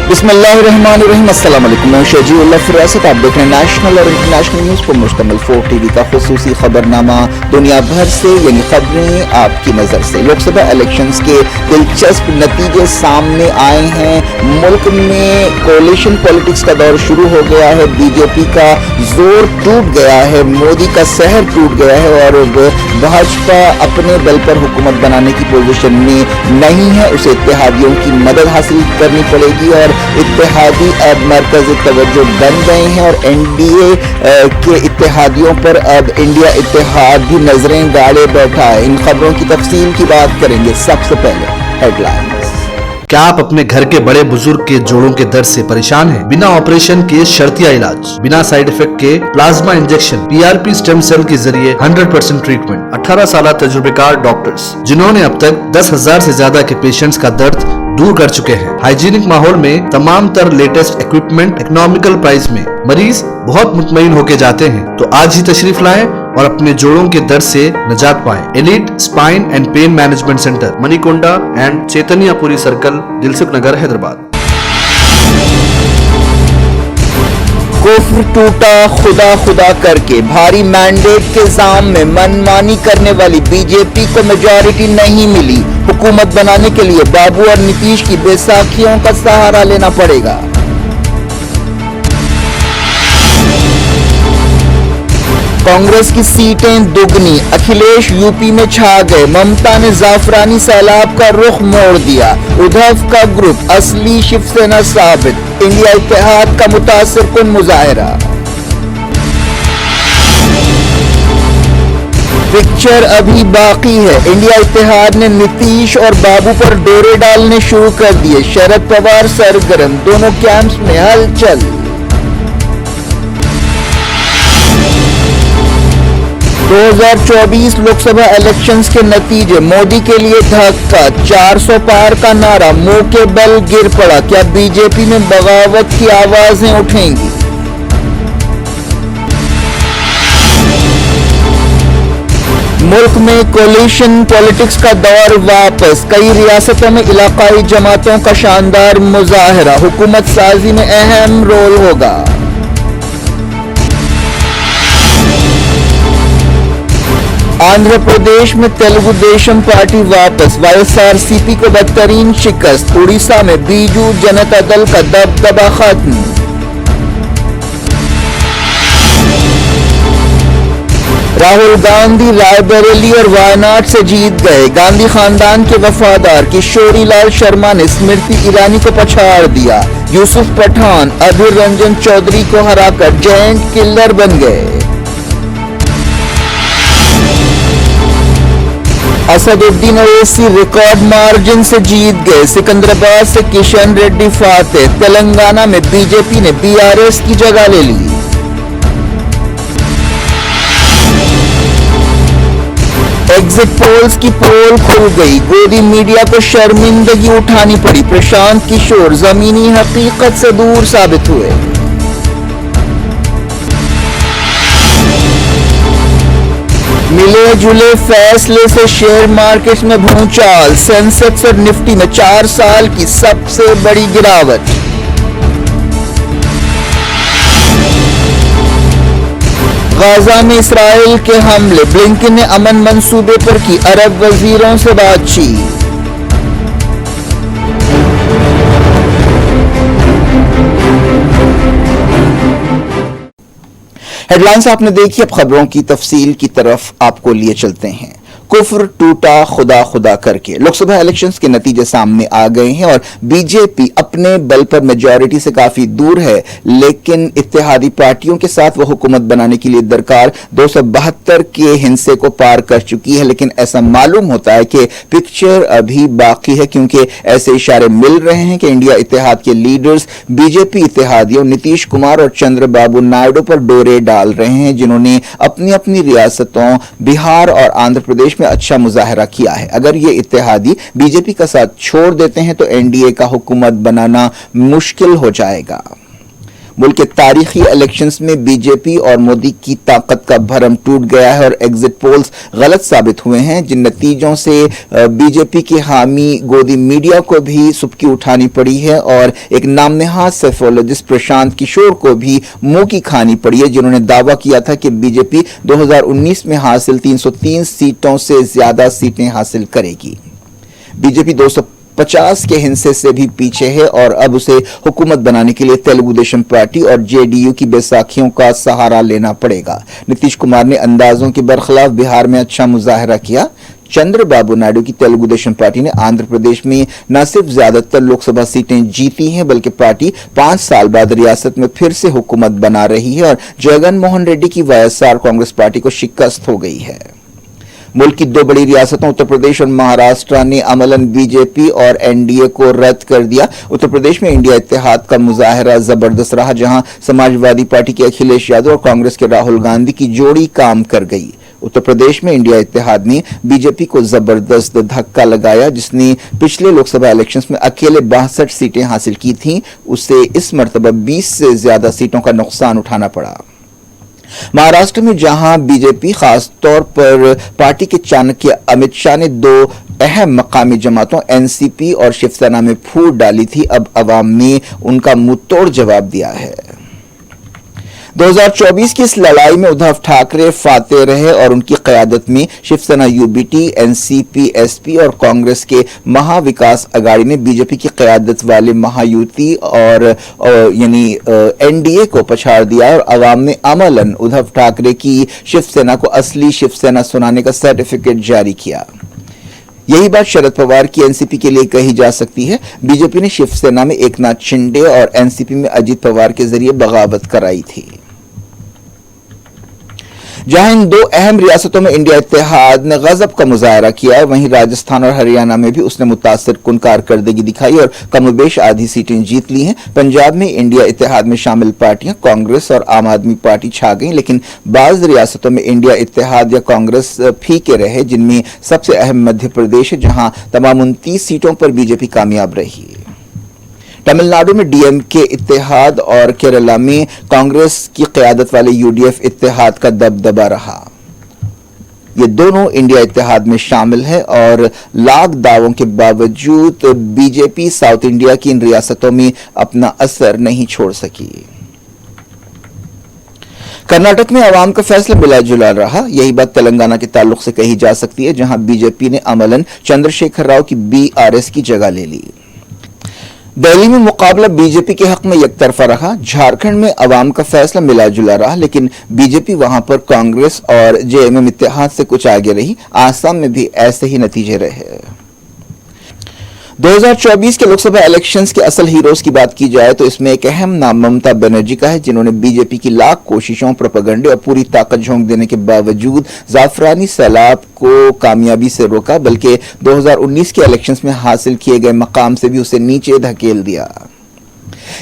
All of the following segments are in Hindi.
बिस्मिल्लाहिर्रहमानिर्रहीम। अस्सलाम वालेकुम। मैं शजीउल्लाह फिरासत, आप देख रहे हैं नेशनल और इंटरनेशनल न्यूज पर मुश्तमिल 4 टीवी का खुसूसी खबरनामा। दुनिया भर से यानी खबरें आपकी नजर से। लोकसभा इलेक्शंस के दिलचस्प नतीजे सामने आए हैं। मुल्क में कोalition पॉलिटिक्स का दौर शुरू हो गया है। बीजेपी का जोर टूट गया है, मोदी का सहर टूट गया है और भाजपा अपने बल पर हुकूमत बनाने की पोजीशन में नहीं है। उसे इत्तेहादियों की मदद हासिल करनी पड़ेगी और इत्तेहादी अब मरकज़ तवज्जो बन गए हैं और एनडीए के इत्तेहादियों पर अब इंडिया इत्तेहाद भी नजरें गाड़े बैठा है। इन खबरों की तफसील की बात करेंगे। सबसे पहले हेडलाइंस। क्या आप अपने घर के बड़े बुजुर्ग के जोड़ों के दर्द से परेशान हैं? बिना ऑपरेशन के शर्तिया इलाज, बिना साइड इफेक्ट के plasma injection, PRP stem cell के जरिए 100% ट्रीटमेंट। 18 साल तजुर्बेकार डॉक्टर्स जिन्होंने अब तक 10,000 से ज्यादा के पेशेंट्स का दर्द दूर कर चुके हैं। हाइजीनिक माहौल में तमाम तर लेटेस्ट इक्विपमेंट इकोनॉमिकल प्राइस में मरीज बहुत मुतमईन होके जाते हैं। तो आज ही तशरीफ लाएं और अपने जोड़ों के दर्द से निजात पाएं। Elite spine and pain management centre, Manikonda and Chaitanyapuri circle, Dilsukhnagar, Hyderabad. कुफ्र टूटा खुदा खुदा करके। भारी मैंडेट के जाम में मनमानी करने वाली बीजेपी को मेजॉरिटी नहीं मिली। हुकूमत बनाने के लिए बाबू और नीतीश की बैसाखियों का सहारा लेना पड़ेगा। कांग्रेस की सीटें दुगनी। अखिलेश यूपी में छा गए। ममता ने जाफरानी सैलाब का रुख मोड़ दिया। उद्धव का ग्रुप असली शिवसेना साबित। इंडिया इत्तेहाद का मुतासिर कुन मुजाहरा। पिक्चर अभी बाकी है। इंडिया इत्तेहाद ने नीतीश और बाबू पर डोरे डालने शुरू कर दिए। शरद पवार सरगर्म, दोनों कैंप्स में हलचल। 2024 लोकसभा इलेक्शंस के नतीजे मोदी के लिए धक्का। 400 पार का नारा मुंह के बल गिर पड़ा। क्या बीजेपी में बगावत की आवाजें उठेंगी? मुल्क में कोalition पॉलिटिक्स का दौर वापस। कई रियासतों में इलाकाई जमातों का शानदार मुजाहरा। हुकूमत साजी में अहम रोल होगा। आंध्र प्रदेश में तेलुगु देशम पार्टी वापस। वाईएसआरसीपी को बदतरीन शिकस्त। उड़ीसा में बीजू जनता दल का दबदबा खत्म। राहुल गांधी रायबरेली और वायनाड से जीत गए। गांधी खानदान के वफादार किशोरी लाल शर्मा ने स्मृति ईरानी को पछाड़ दिया। यूसुफ पठान अधीर रंजन चौधरी को हराकर जायंट किलर बन गए। असदुद्दीन ओवैसी रिकॉर्ड मार्जिन से जीत गए। सिकंदराबाद से किशन रेड्डी फातेह। तेलंगाना में बीजेपी ने बीआरएस की जगह ले ली। एग्जिट पोल्स की पोल खुल गई। गोदी मीडिया को शर्मिंदगी उठानी पड़ी। प्रशांत किशोर जमीनी हकीकत से दूर साबित हुए। मिले जुले फैसले से शेयर मार्केट में भूचाल। सेंसेक्स और निफ्टी में 4 साल की सबसे बड़ी गिरावट। गाजा में इसराइल के हमले। ब्लिंकन ने अमन मंसूबे पर की अरब वजीरों से बातचीत। हेडलाइंस आपने देखी। अब खबरों की तफसील की तरफ आपको लिए चलते हैं। कुफ्र टूटा खुदा खुदा करके। लोकसभा इलेक्शंस के नतीजे सामने आ गए हैं और बीजेपी अपने बल पर मेजॉरिटी से काफी दूर है, लेकिन इत्तेहादी पार्टियों के साथ वो हुकूमत बनाने के लिए दरकार 272 के हिस्से को पार कर चुकी है। लेकिन ऐसा मालूम होता है कि पिक्चर अभी बाकी है, क्योंकि ऐसे इशारे मिल रहे हैं कि इंडिया इत्तेहाद के लीडर्स बीजेपी इत्तेहादियों नीतीश कुमार और चंद्रबाबू नायडू पर डोरे डाल रहे हैं, जिन्होंने अपनी अपनी रियासतों बिहार और आंध्र प्रदेश में अच्छा मुजाहरा किया है। अगर ये इत्तेहादी बीजेपी का साथ छोड़ देते हैं तो एनडीए का हुकूमत बनाना मुश्किल हो जाएगा। मुल्क के तारीखी इलेक्शंस में बीजेपी और मोदी की ताकत का भरम टूट गया है और एग्जिट पोल्स गलत साबित हुए हैं, जिन नतीजों से बीजेपी की हामी गोदी मीडिया को भी सुबकी उठानी पड़ी है और एक नामनहाद सेफोलॉजिस्ट प्रशांत किशोर को भी मुंह की खानी पड़ी है, जिन्होंने दावा किया था कि बीजेपी 2019 में हासिल 303 सीटों से ज्यादा सीटें हासिल करेगी। बीजेपी 250 के हिस्से से भी पीछे है और अब उसे हुकूमत बनाने के लिए तेलुगु देशम पार्टी और जेडीयू की बैसाखियों का सहारा लेना पड़ेगा। नीतीश कुमार ने अंदाजों के बरखिलाफ बिहार में अच्छा मुजाहरा किया। चंद्रबाबू नायडू की तेलुगु देशम पार्टी ने आंध्र प्रदेश में न सिर्फ ज्यादातर लोकसभा सीटें जीती हैं, बल्कि पार्टी 5 साल बाद रियासत में फिर से हुकूमत बना रही है और जगन मोहन रेड्डी की वाईएसआर कांग्रेस पार्टी को शिकस्त हो गई है। मुल्क की 2 बड़ी रियासतों उत्तर प्रदेश और महाराष्ट्र ने अमलन बीजेपी और एनडीए को रद्द कर दिया। उत्तर प्रदेश में इंडिया इत्तेहाद का मुजाहरा जबरदस्त रहा, जहां समाजवादी पार्टी के अखिलेश यादव और कांग्रेस के राहुल गांधी की जोड़ी काम कर गई। उत्तर प्रदेश में इंडिया इत्तेहाद ने बीजेपी को जबरदस्त धक्का लगाया, जिसने पिछले लोकसभा इलेक्शंस में अकेले 62 सीटें हासिल की थीं। उसे इस मर्तबा 20 से ज्यादा सीटों का नुकसान उठाना पड़ा। महाराष्ट्र में जहां बीजेपी खासतौर पर पार्टी के चाणक्य अमित शाह ने 2 अहम मकामी जमातों एनसीपी और शिवसेना में फूट डाली थी, अब अवाम ने उनका मुंहतोड़ जवाब दिया है। 2024 की इस लड़ाई में उद्धव ठाकरे फातेह रहे और उनकी क़यादत में शिवसेना यूबीटी, एनसीपी, एसपी और कांग्रेस के महाविकास अघाड़ी ने बीजेपी की क़यादत वाले महायुति और यानी एनडीए को पछाड़ दिया और अवाम ने अमलन उद्धव ठाकरे की शिवसेना को असली शिवसेना सुनाने का सर्टिफिकेट जारी किया। यही बात शरद पवार की एनसीपी के लिए कही जा सकती है। बीजेपी ने शिवसेना में एकनाथ शिंदे और एनसीपी में अजित पवार के जरिए बगावत कराई थी। जहां इन 2 अहम रियासतों में इंडिया इत्तेहाद ने गजब का मुजाहरा किया है, वहीं राजस्थान और हरियाणा में भी उसने मुतासिर कुन कारकर्दगी दिखाई और कमोबेश आधी सीटें जीत ली हैं। पंजाब में इंडिया इत्तेहाद में शामिल पार्टियां कांग्रेस और आम आदमी पार्टी छा गईं, लेकिन बाज रियासतों में इंडिया इत्तेहाद या कांग्रेस फीके रहे, जिनमें सबसे अहम मध्य प्रदेश है, जहां तमाम 29 सीटों पर बीजेपी कामयाब रही। तमिलनाडु में डीएमके इत्तेहाद और केरला में कांग्रेस की क़यादत वाले यूडीएफ इत्तेहाद का दबदबा रहा। ये दोनों इंडिया इत्तेहाद में शामिल है और लाख दावों के बावजूद बीजेपी साउथ इंडिया की इन रियासतों में अपना असर नहीं छोड़ सकी। कर्नाटक में अवाम का फैसला मिला जुला रहा। यही बात तेलंगाना के ताल्लुक से कही जा सकती है, जहां बीजेपी ने अमलन चंद्रशेखर राव की बीआरएस की जगह ले ली। दिल्ली में मुकाबला बीजेपी के हक में एकतरफा रहा। झारखंड में अवाम का फैसला मिला जुला रहा, लेकिन बीजेपी वहां पर कांग्रेस और जेएमएम इत्तेहाद से कुछ आगे रही। आसाम में भी ऐसे ही नतीजे रहे। 2024 के लोकसभा इलेक्शंस के असल हीरोज की बात की जाए तो इसमें एक अहम नाम ममता बनर्जी का है, जिन्होंने बीजेपी की लाख कोशिशों, प्रोपेगेंडे और पूरी ताकत झोंक देने के बावजूद जाफरानी सैलाब को कामयाबी से रोका, बल्कि 2019 के इलेक्शंस में हासिल किए गए मकाम से भी उसे नीचे धकेल दिया।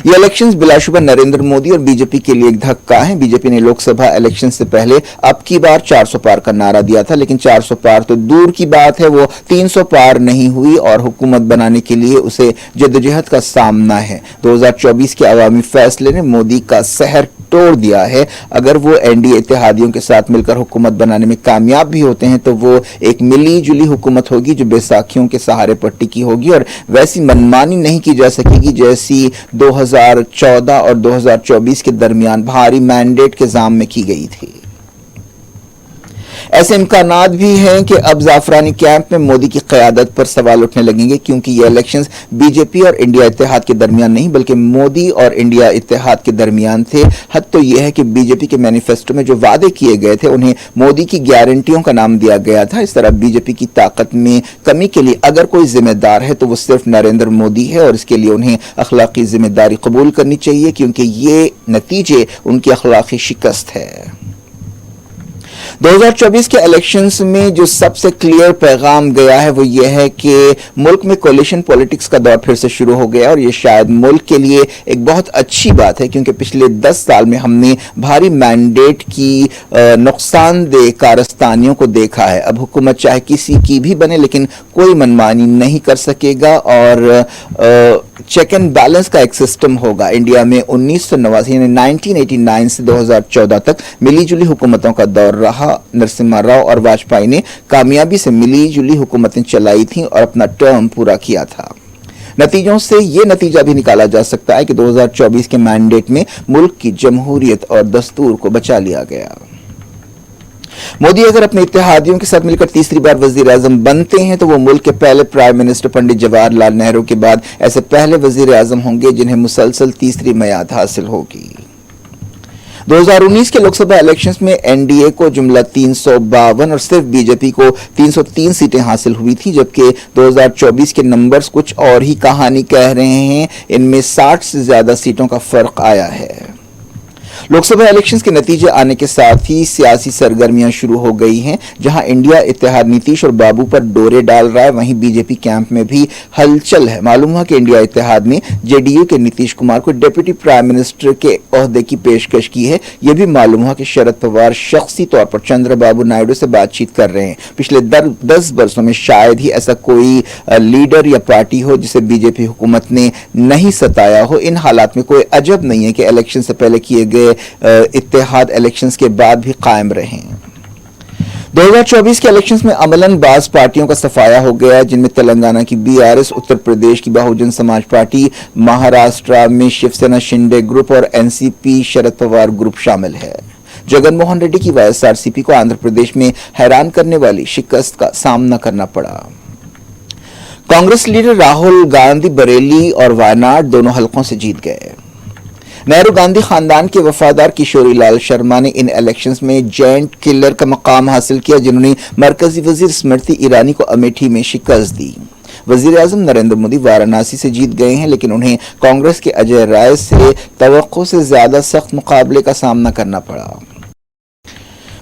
ये इलेक्शंस बिलाशुबा नरेंद्र मोदी और बीजेपी के लिए एक धक्का है। बीजेपी ने लोकसभा इलेक्शन से पहले अब की बार 400 पार का नारा दिया था, लेकिन 400 पार तो दूर की बात है, वो 300 पार नहीं हुई और हुकूमत बनाने के लिए उसे जद्दोजहद का सामना है। 2024 के अवामी फैसले ने मोदी का सहर तोड़ दिया है। अगर वो एनडीए इत्तेहादियों के साथ मिलकर हुकूमत बनाने में कामयाब भी होते हैं तो वो एक मिली जुली हुकूमत होगी जो बैसाखियों के सहारे पर टिकी होगी और वैसी मनमानी नहीं की जा सकेगी जैसी 2014 और 2024 के दरमियान भारी मैंडेट के जाम में की गई थी। ऐसे इम्कानात भी हैं कि अब जाफरानी कैंप में मोदी की क़यादत पर सवाल उठने लगेंगे, क्योंकि ये इलेक्शंस बीजेपी और इंडिया इत्तेहाद के दरमियान नहीं बल्कि मोदी और इंडिया इत्तेहाद के दरमियान थे। हद तो यह है कि बीजेपी के मैनिफेस्टो में जो वादे किए गए थे उन्हें मोदी की गारंटियों का नाम दिया गया था। इस तरह बीजेपी की ताकत में कमी के लिए अगर कोई जिम्मेदार है तो वो सिर्फ नरेंद्र मोदी है और इसके लिए उन्हें अखलाकी जिम्मेदारी कबूल करनी चाहिए, क्योंकि ये नतीजे उनकी अखलाकी शिकस्त है। 2024 के इलेक्शंस में जो सबसे क्लियर पैगाम गया है वो ये है कि मुल्क में कोलिशन पॉलिटिक्स का दौर फिर से शुरू हो गया और ये शायद मुल्क के लिए एक बहुत अच्छी बात है, क्योंकि पिछले 10 साल में हमने भारी मैंडेट की नुकसानदेह कारस्तानियों को देखा है। अब हुकूमत चाहे किसी की भी बने लेकिन कोई मनमानी नहीं कर सकेगा और चेक एंड बैलेंस का एक सिस्टम होगा। इंडिया में 1989 यानी 1989 से 2014 तक मिलीजुली हुकूमतों का दौर रहा। नरसिम्हा राव और वाजपेयी ने कामयाबी से मिलीजुली हुकूमतें चलाई थीं और अपना टर्म पूरा किया था। नतीजों से यह नतीजा भी निकाला जा सकता है कि 2024 के मैंडेट में मुल्क की जमहूरियत और दस्तूर को बचा लिया गया। मोदी अगर अपने इत्तेहादियों के साथ मिलकर तीसरी बार वजीर आजम बनते हैं तो वो मुल्क के पहले प्राइम मिनिस्टर पंडित जवाहरलाल नेहरू के बाद ऐसे पहले वजीर आजम होंगे जिन्हें मुसलसल तीसरी मियाद हासिल होगी। 2019 के लोकसभा इलेक्शंस में एनडीए को जुमला 352 और सिर्फ बीजेपी को 303 सीटें हासिल हुई थी, जबकि 2024 के नंबर्स कुछ और ही कहानी कह रहे हैं। इनमें 60 से ज्यादा सीटों का फर्क आया है। लोकसभा इलेक्शंस के नतीजे आने के साथ ही सियासी सरगर्मियां शुरू हो गई हैं। जहां इंडिया इत्तेहाद नीतीश और बाबू पर डोरे डाल रहा है, वहीं बीजेपी कैंप में भी हलचल है। मालूम हुआ कि इंडिया इत्तेहाद ने जेडीयू के नीतीश कुमार को डिप्टी प्राइम मिनिस्टर के ओहदे की पेशकश की है। यह भी मालूम हुआ कि शरद पवार शख्सी तौर पर चंद्रबाबू नायडू से बातचीत कर रहे हैं। पिछले 10 वर्षों में शायद ही ऐसा कोई लीडर या पार्टी हो जिसे बीजेपी हुकूमत ने नहीं सताया हो। इन हालात में कोई अजब नहीं है कि इलेक्शन से पहले किए गए इत्तेहाद इलेक्शंस के बाद भी कायम रहे। 2024 के इलेक्शंस में अमलन बाज पार्टियों का सफाया हो गया, जिनमें तेलंगाना की बीआरएस, उत्तर प्रदेश की बहुजन समाज पार्टी, महाराष्ट्र में शिवसेना शिंदे ग्रुप और एनसीपी शरद पवार ग्रुप शामिल है। जगनमोहन रेड्डी की वाईएसआरसीपी को आंध्र प्रदेश में हैरान करने वाली शिकस्त का सामना करना पड़ा। कांग्रेस लीडर राहुल गांधी बरेली और वायनाड दोनों हलकों से जीत गए। नेहरू गांधी खानदान के वफादार किशोरी लाल शर्मा ने इन इलेक्शंस में जेंट किलर का मकाम हासिल किया, जिन्होंने मरकजी वजीर स्मृति ईरानी को अमेठी में शिकस्त दी। वजीर आजम नरेंद्र मोदी वाराणसी से जीत गए हैं, लेकिन उन्हें कांग्रेस के अजय राय से तवक्को से ज्यादा सख्त मुकाबले का सामना करना पड़ा।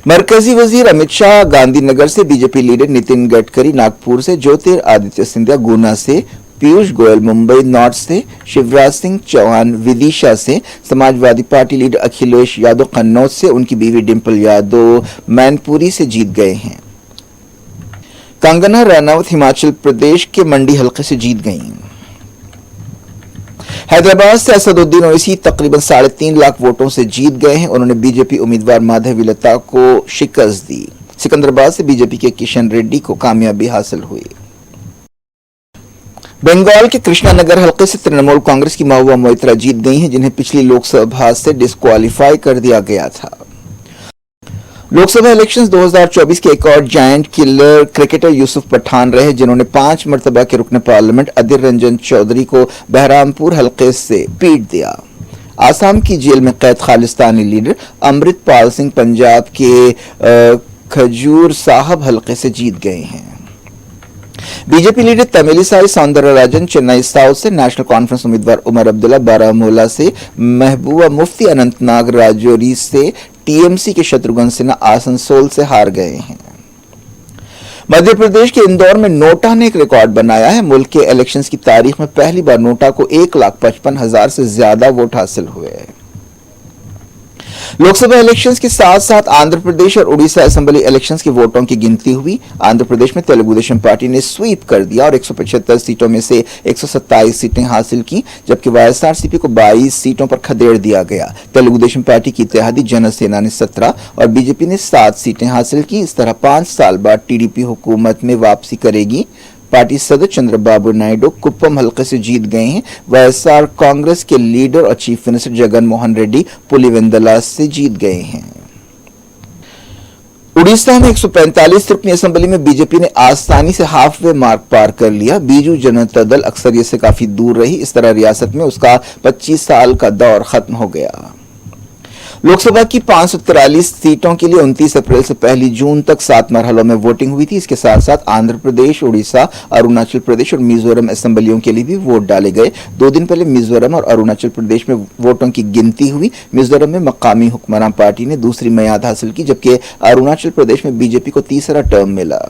मरकजी वजीर अमित शाह गांधीनगर से, बीजेपी लीडर नितिन गडकरी नागपुर से, ज्योतिरादित्य सिंधिया गुना से, पीयूष गोयल मुंबई नॉर्थ से, शिवराज सिंह चौहान विदिशा से, समाजवादी पार्टी लीडर अखिलेश यादव कन्नौज से, उनकी बीवी डिंपल यादव मैनपुरी से जीत गए हैं। कंगना रनौत हिमाचल प्रदेश के मंडी हलके से जीत गईं। हैदराबाद से असदुद्दीन ओवैसी तकरीबन 3.5 लाख वोटों से जीत गए हैं। उन्होंने बीजेपी उम्मीदवार माधवी लता को शिकस्त दी। सिकंदराबाद से बीजेपी के किशन रेड्डी को कामयाबी हासिल हुई। बंगाल के कृष्णानगर हलके से तृणमूल कांग्रेस की महुआ मोइत्रा जीत गई हैं, जिन्हें पिछली लोकसभा से डिस्क्वालीफाई कर दिया गया था। लोकसभा इलेक्शंस 2024 के एक और giant killer cricketer Yusuf Pathan रहे, जिन्होंने 5 मरतबा के रुकने पार्लियामेंट अधीर रंजन चौधरी को बहरामपुर हलके से पीट दिया। आसाम की जेल में कैद खालिस्तानी लीडर अमृतपाल सिंह पंजाब के खजूर साहब हलके से जीत गए हैं। BJP leader Tamilisai Soundararajan Chennai south से, नेशनल कॉन्फ्रेंस उम्मीदवार उमर अब्दुल्ला बारामूला से, महबूबा मुफ्ती अनंतनाग राजौरी से, टीएमसी के शत्रुघ्न सिन्हा आसनसोल से हार गए हैं। मध्य प्रदेश के इंदौर में नोटा ने एक रिकॉर्ड बनाया है। मुल्क के इलेक्शंस की तारीख में पहली बार नोटा को 1,55,000 से ज्यादा वोट हासिल हुए। लोकसभा इलेक्शंस के साथ साथ आंध्र प्रदेश और उड़ीसा असेंबली इलेक्शंस के वोटों की गिनती हुई। आंध्र प्रदेश में तेलुगु देशम पार्टी ने स्वीप कर दिया और 175 सीटों में से 127 सीटें हासिल की, जबकि वाईएसआरसीपी को 22 सीटों पर खदेड़ दिया गया। तेलुगु देशम पार्टी की इत्तेहादी जनसेना ने 17 और बीजेपी ने 7 सीटें हासिल की। इस तरह 5 साल बाद टीडीपी हुकूमत में वापसी करेगी। पार्टी सदस्य चंद्रबाबू नायडू कुप्पम हलके से जीत गए हैं। वाईएसआर कांग्रेस के लीडर और चीफ मिनिस्टर जगनमोहन रेड्डी पुलिवेंदला से जीत गए हैं। उड़ीसा में 145 रुकनी असेंबली में बीजेपी ने आसानी से हाफ वे मार्क पार कर लिया। बीजू जनता दल अक्सरियत से काफी दूर रही। इस तरह रियासत में उसका 25 साल का दौर खत्म हो गया। लोकसभा की 543 सीटों के लिए 29 अप्रैल से 1 जून तक 7 मरहलों में वोटिंग हुई थी। इसके साथ साथ आंध्र प्रदेश, उड़ीसा, अरुणाचल प्रदेश और मिजोरम असेंबलियों के लिए भी वोट डाले गए। 2 दिन पहले मिजोरम और अरुणाचल प्रदेश में वोटों की गिनती हुई। मिजोरम में मकामी हुक्मरान पार्टी ने दूसरी मियाद हासिल की, जबकि अरुणाचल प्रदेश में बीजेपी को तीसरा टर्म मिला।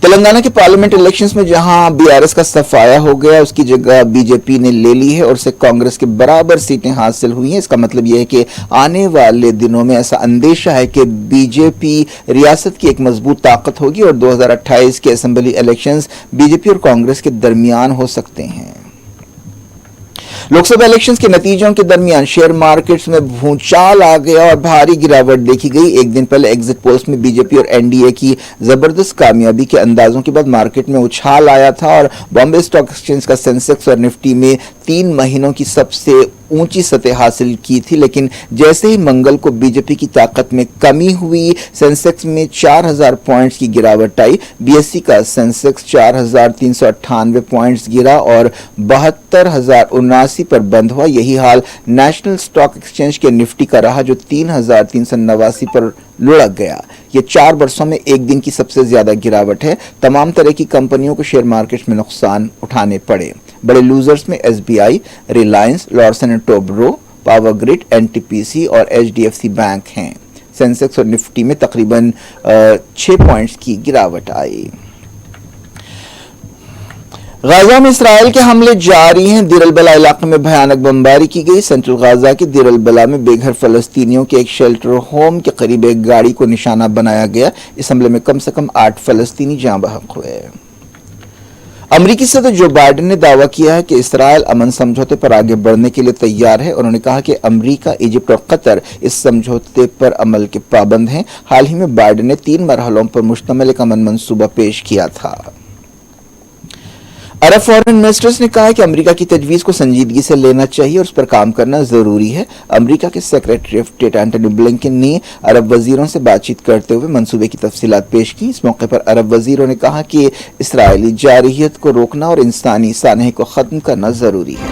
तेलंगाना के पार्लियामेंट इलेक्शंस में जहां बीआरएस का सफाया हो गया, उसकी जगह बीजेपी ने ले ली है और उसे कांग्रेस के बराबर सीटें हासिल हुई हैं। इसका मतलब यह है कि आने वाले दिनों में ऐसा अंदेशा है कि बीजेपी रियासत की एक मजबूत ताकत होगी और 2028 के असेंबली इलेक्शंस बीजेपी और कांग्रेस के दरमियान हो सकते हैं। लोकसभा इलेक्शंस के नतीजों के दरमियान शेयर मार्केट्स में भूचाल आ गया और भारी गिरावट देखी गई। एक दिन पहले एग्जिट पोल्स में बीजेपी और एनडीए की जबरदस्त कामयाबी के अंदाजों के बाद मार्केट में उछाल आया था और बॉम्बे स्टॉक एक्सचेंज का सेंसेक्स और निफ्टी में 3 महीनों की सबसे ऊंची सतह हासिल की थी। लेकिन जैसे ही मंगल को बीजेपी की ताकत में कमी हुई, सेंसेक्स में 4000 पॉइंट्स की गिरावट आई। बीएसई का सेंसेक्स 4398 पॉइंट्स गिरा और 72079 पर बंद हुआ। यही हाल नेशनल स्टॉक एक्सचेंज के निफ्टी का रहा, जो 3389 पर लुढ़क गया। ये 4 वर्षों में एक दिन की सबसे ज्यादा गिरावट है। तमाम तरह की कंपनियों को शेयर मार्केट में नुकसान उठाने पड़े। बड़े लूजर्स में SBI, Reliance, Larsen and Toubro, power grid, NTPC और एचडीएफसी बैंक हैं। सेंसेक्स और निफ्टी में तकरीबन 6 पॉइंट्स की गिरावट आई। गाजा में इसराइल के हमले जारी हैं। दीर अल-बला इलाके में भयानक बमबारी की गई। सेंट्रल गाजा के दीर अल-बला में बेघर फलस्तीनियों के एक शेल्टर होम के करीब एक गाड़ी को निशाना बनाया गया। इस हमले में कम से कम 8 फलस्तीनी जाँ बहक हुए। अमरीकी सदर जो बाइडेन ने दावा किया है कि इसराइल अमन समझौते पर आगे बढ़ने के लिए तैयार है। उन्होंने कहा कि अमरीका, इजिप्ट और कतर इस समझौते पर अमल के पाबंद हैं। हाल ही में बाइडेन ने 3 मरहलों पर मुश्तमिल एक अमन मंसूबा पेश किया था। अरब फॉरेन मिनिस्टर्स ने कहा कि अमेरिका की तजवीज़ को संजीदगी से लेना चाहिए और उस पर काम करना जरूरी है। अमेरिका के secretary of state Antony Blinken ने अरब वजीरों से बातचीत करते हुए मंसूबे की तफसीलात पेश की। इस मौके पर अरब वजीरों ने कहा कि इसराइली जारहियत को रोकना और इंसानी सानहे को खत्म करना जरूरी है।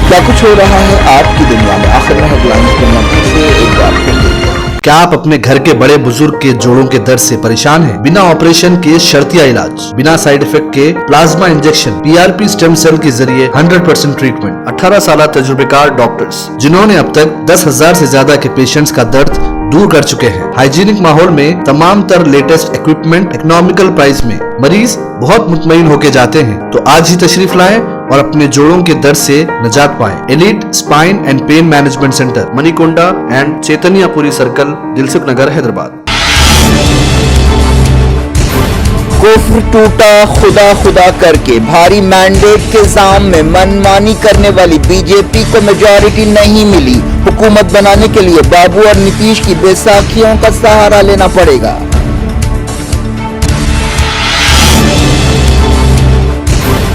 क्या कुछ हो रहा है आपकी दुनिया में? आखिर में हेडलाइंस दुनिया से एक बार फिर देखते हैं। क्या आप अपने घर के बड़े बुजुर्ग के जोड़ों के दर्द से परेशान हैं? बिना ऑपरेशन के शर्तिया इलाज, बिना साइड इफेक्ट के plasma injection, PRP stem cell के जरिए 100% ट्रीटमेंट, 18 साल तजुर्बेकार डॉक्टर्स जिन्होंने अब तक 10,000 से ज्यादा के पेशेंट्स का दर्द दूर कर चुके हैं। हाइजीनिक माहौल में तमाम तर लेटेस्ट इक्विपमेंट इकोनॉमिकल प्राइस में मरीज बहुत मुतमईन होके जाते हैं। तो आज ही तशरीफ लाएं और अपने जोड़ों के दर्द से निजात पाएं। Elite spine and pain management centre, Manikonda and Chaitanyapuri circle, Dilsukhnagar, Hyderabad. कुफ्र टूटा खुदा खुदा करके। भारी मैंडेट के जाम में मनमानी करने वाली बीजेपी को मेजॉरिटी नहीं मिली। हुकूमत बनाने के लिए बाबू और नीतीश की बैसाखियों का सहारा लेना पड़ेगा।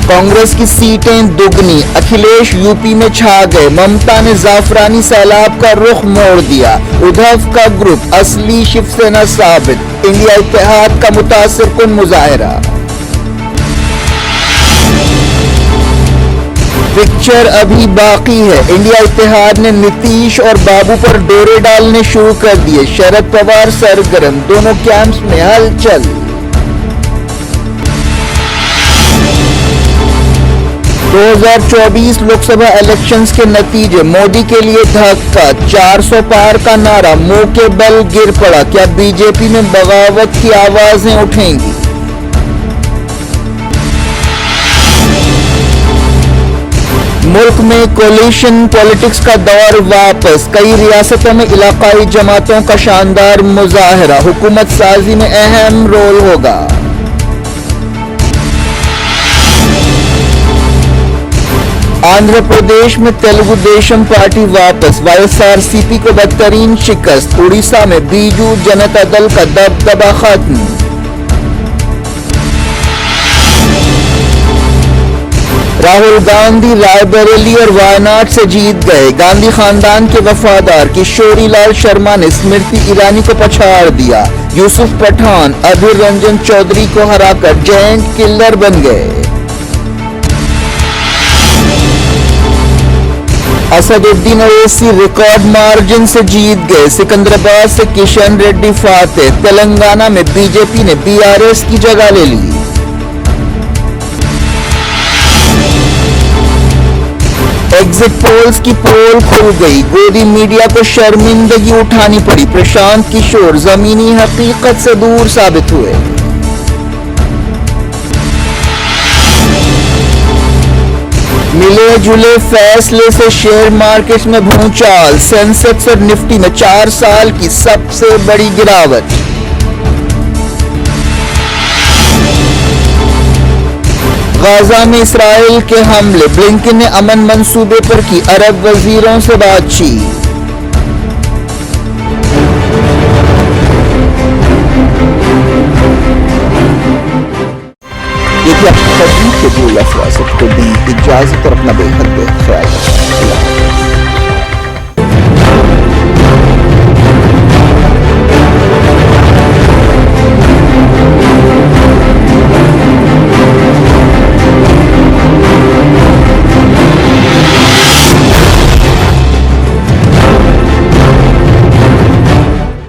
कांग्रेस की सीटें दुगनी। अखिलेश यूपी में छा गए। ममता ने जाफरानी सैलाब का रुख मोड़ दिया। उद्धव का ग्रुप असली शिवसेना साबित। इंडिया इत्तेहाद का मुतासिर कुन मुजाहरा। पिक्चर अभी बाकी है। इंडिया इत्तेहाद ने नीतीश और बाबू पर डोरे डालने शुरू कर दिए। शरद पवार सरगर्म। दोनों कैंप्स में हलचल। 2024 लोकसभा इलेक्शंस के नतीजे मोदी के लिए धक्का। 400 पार का नारा मुंह के बल गिर पड़ा। क्या बीजेपी में बगावत की आवाजें उठेंगी? मुल्क में कोलिशन पॉलिटिक्स का दौर वापस। कई रियासतों में इलाकाई जमातों का शानदार मुजाहरा। हुकूमत साजी में अहम रोल होगा। आंध्र प्रदेश में तेलुगु देशम पार्टी वापस। वाईएसआरसीपी को बदतरीन शिकस्त। उड़ीसा में बीजू जनता दल का दबदबा खत्म। राहुल गांधी रायबरेली और वायनाड से जीत गए। गांधी खानदान के वफादार किशोरी लाल शर्मा ने स्मृति ईरानी को पछाड़ दिया। यूसुफ पठान अधीर रंजन चौधरी को हराकर जैंट किलर बन गए। असदुद्दीन ओवैसी रिकॉर्ड मार्जिन से जीत गए। सिकंदराबाद से किशन रेड्डी फातेह। तेलंगाना में बीजेपी ने बीआरएस की जगह ले ली। एग्जिट पोल्स की पोल खुल गई। गोदी मीडिया को शर्मिंदगी उठानी पड़ी। प्रशांत किशोर जमीनी हकीकत से दूर साबित हुए। मिले जुले फैसले से शेयर मार्केट में भूचाल। सेंसेक्स और निफ्टी में 4 साल की सबसे बड़ी गिरावट। गाजा में इसराइल के हमले। ब्लिंकन ने अमन मंसूबे पर की अरब वजीरों से बातचीत। ये थी आपकी शेड्यूल अफवाह को दी इजाजत और अपना बेहद ख्याल रखें।